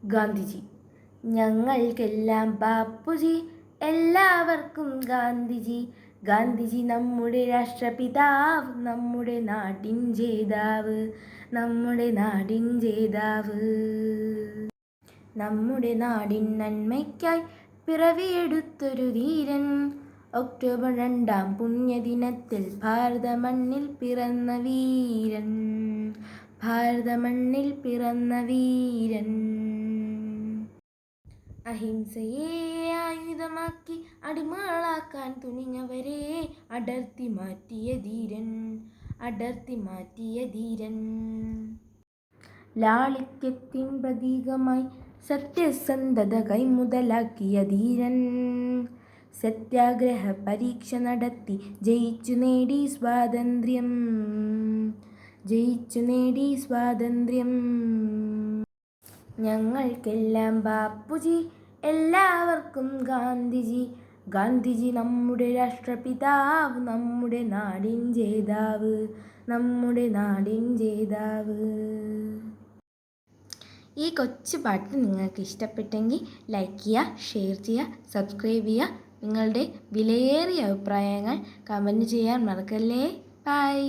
ഗാന്ധിജി. ഞങ്ങൾക്കെല്ലാം ബാപ്പുജി, എല്ലാവർക്കും ഗാന്ധിജി. ഗാന്ധിജി നമ്മുടെ രാഷ്ട്രപിതാവ്, നമ്മുടെ നാടിൻ ജേതാവ്, നമ്മുടെ നാടിൻ ജേതാവ്. നമ്മുടെ നാടിൻ നന്മയ്ക്കായി പിറവിയെടുത്തൊരു ധീരൻ. ഒക്ടോബർ 2 പുണ്യദിനത്തിൽ ഭാരതമണ്ണിൽ പിറന്ന വീരൻ, ഭാരതമണ്ണിൽ പിറന്ന വീരൻ. അഹിംസയെ ആയുധമാക്കി അടിമകളാക്കാൻ തുനിഞ്ഞവരെ അടർത്തി മാറ്റിയ ധീരൻ, അടർത്തി മാറ്റിയ ധീരൻ. ലാളിത്യത്തിൻ പ്രതീകമായി സത്യസന്ധത കൈമുതലാക്കിയ ധീരൻ. സത്യാഗ്രഹ പരീക്ഷ നടത്തി ജയിച്ചു നേടി സ്വാതന്ത്ര്യം, ജയിച്ചു നേടി സ്വാതന്ത്ര്യം. ഞങ്ങൾക്കെല്ലാം ബാപ്പുജി, എല്ലാവർക്കും ഗാന്ധിജി. ഗാന്ധിജി നമ്മുടെ രാഷ്ട്രപിതാവ്, നമ്മുടെ നാടിൻ ജേതാവ്, നമ്മുടെ നാടിൻ ജേതാവ്. ഈ കൊച്ചു പാട്ട് നിങ്ങൾക്ക് ഇഷ്ടപ്പെട്ടെങ്കിൽ ലൈക്ക് ചെയ്യുക, ഷെയർ ചെയ്യുക, സബ്സ്ക്രൈബ് ചെയ്യുക. നിങ്ങളുടെ വിലയേറിയ അഭിപ്രായങ്ങൾ കമൻറ്റ് ചെയ്യാൻ മറക്കല്ലേ. ബൈ.